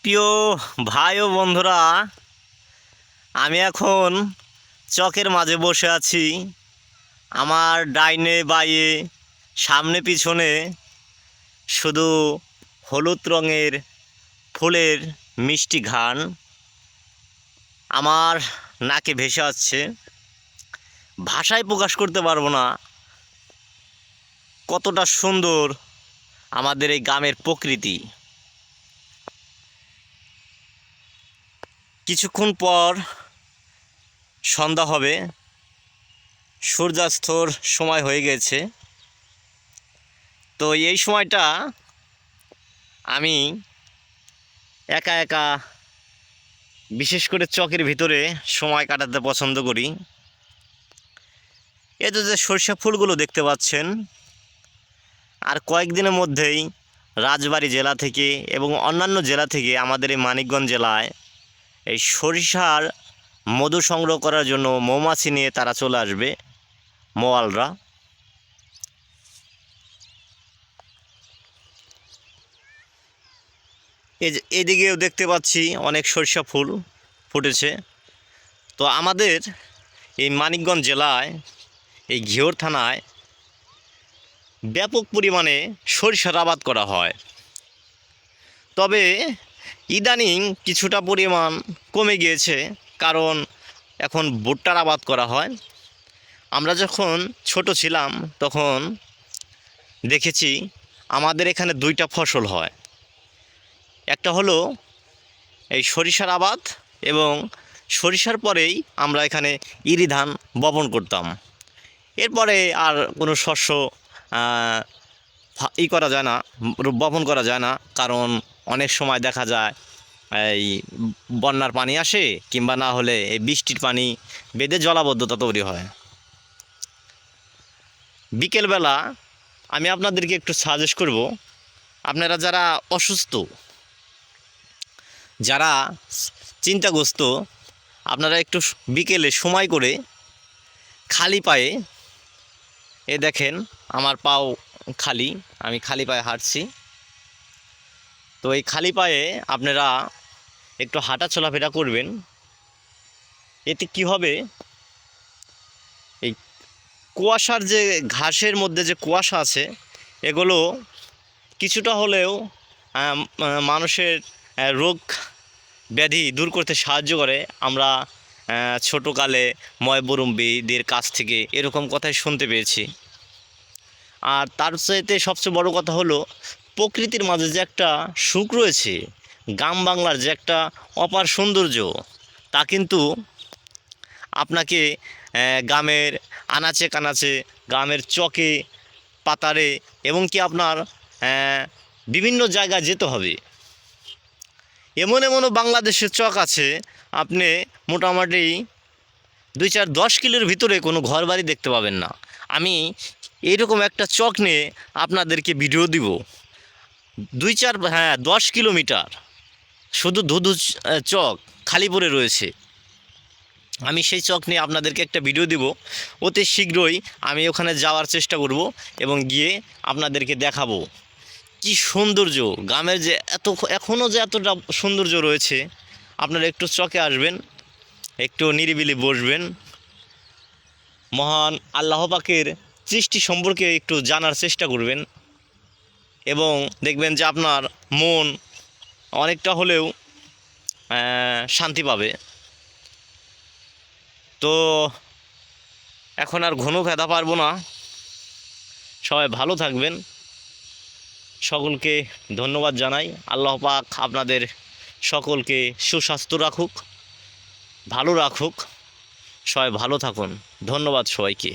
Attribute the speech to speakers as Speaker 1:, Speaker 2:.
Speaker 1: প্রিয় ভাই ও বন্ধুরা, আমি এখন চকের মাঝে বসে আছি। আমার ডাইনে বাঁয়ে সামনে পিছনে শুধু হলুদ রঙের ফুলের মিষ্টি ঘ্রাণ আমার নাকে ভেসে আসছে। ভাষায় প্রকাশ করতে পারবো না কতটা সুন্দর আমাদের এই গ্রামের প্রকৃতি। কিছুক্ষণ পর সন্ধ্যা হবে, সূর্যাস্তর সময় হয়ে গেছে। তো এই সময়টা আমি একা একা বিশেষ করে চকের ভিতরে সময় কাটাতে পছন্দ করি। এই যে সরিষা ফুলগুলো দেখতে পাচ্ছেন, আর কয়েকদিনের মধ্যেই রাজবাড়ী জেলা থেকে এবং অন্যান্য জেলা থেকে আমাদের এই মানিকগঞ্জ জেলায় এই সরিষার মধু সংগ্রহ করার জন্য মৌমাছি নিয়ে তারা চলে আসবে, মোয়ালরা। এদিকেও দেখতে পাচ্ছি অনেক সরিষা ফুল ফুটেছে। তো আমাদের এই মানিকগঞ্জ জেলায় এই ঘিওর থানায় ব্যাপক পরিমাণে সরিষার আবাদ করা হয়। তবে ইদানিং কিছুটা পরিমাণ কমে গিয়েছে, কারণ এখন ভুট্টার আবাদ করা হয়। আমরা যখন ছোট ছিলাম তখন দেখেছি আমাদের এখানে দুইটা ফসল হয়, একটা হলো এই সরিষার আবাদ, এবং সরিষার পরেই আমরা এখানে ইরি ধান বপন করতাম। এরপরে আর কোনো শস্য করা যায় না, বপন করা যায় না, কারণ অনেক সময় দেখা যায় এই বন্যার পানি আসে, কিংবা না হলে এই বৃষ্টির পানি বেঁধে জলাবদ্ধতা তৈরি হয়। বিকেলবেলা আমি আপনাদেরকে একটু সাজেস্ট করব, আপনারা যারা অসুস্থ, যারা চিন্তাগ্রস্ত, আপনারা একটু বিকেলে সময় করে খালি পায়ে, এ দেখেন আমার পাও খালি, আমি খালি পায়ে হাঁটছি। তো এই খালি পায়ে আপনারা একটু হাঁটা চলাফেরা করবেন। এতে কি হবে, এই কুয়াশার যে ঘাসের মধ্যে যে কুয়াশা আছে, এগুলো কিছুটা হলেও মানুষের রোগ ব্যাধি দূর করতে সাহায্য করে। আমরা ছোটোকালে ময়বরম্বীদের কাছ থেকে এরকম কথাই শুনতে পেয়েছি। আর তার চাইতে সবচেয়ে বড় কথা হলো, প্রকৃতির মাঝে যে একটা সুখ রয়েছে, গ্রাম বাংলার যে একটা অপার সৌন্দর্য, তা কিন্তু আপনাকে গ্রামের আনাচে কানাচে, গ্রামের চকে পাতারে, এবং কি আপনার বিভিন্ন জায়গায় যেতে হবে। এমন এমনও বাংলাদেশের চক আছে, আপনি মোটামুটি 2-4-10 কিলোর ভিতরে কোনো ঘর বাড়ি দেখতে পাবেন না। আমি এইরকম একটা চক নিয়ে আপনাদেরকে ভিডিও দিব, 10 কিলোমিটার শুধু ধুধু চক খালি পড়ে রয়েছে। আমি সেই চক নিয়ে আপনাদেরকে একটা ভিডিও দিব, অতি শীঘ্রই আমি ওখানে যাওয়ার চেষ্টা করব এবং গিয়ে আপনাদেরকে দেখাবো কি সৌন্দর্য গ্রামের, যে এখনও যে এতটা সৌন্দর্য রয়েছে। আপনারা একটু চকে আসবেন, একটু নিরিবিলি বসবেন, মহান আল্লাহ পাকের সৃষ্টি সম্পর্কে একটু জানার চেষ্টা করবেন, এবং দেখবেন যে আপনার মন অনেকটা হলেও শান্তি পাবে। তো এখন আর ঘন খেদা পারবো না, সবাই ভালো থাকবেন। সকলকে ধন্যবাদ জানাই। আল্লাহ পাক আপনাদের সকলকে সুস্বাস্থ্য রাখুক, ভালো রাখুক। সবাই ভালো থাকুন। ধন্যবাদ সবাইকে।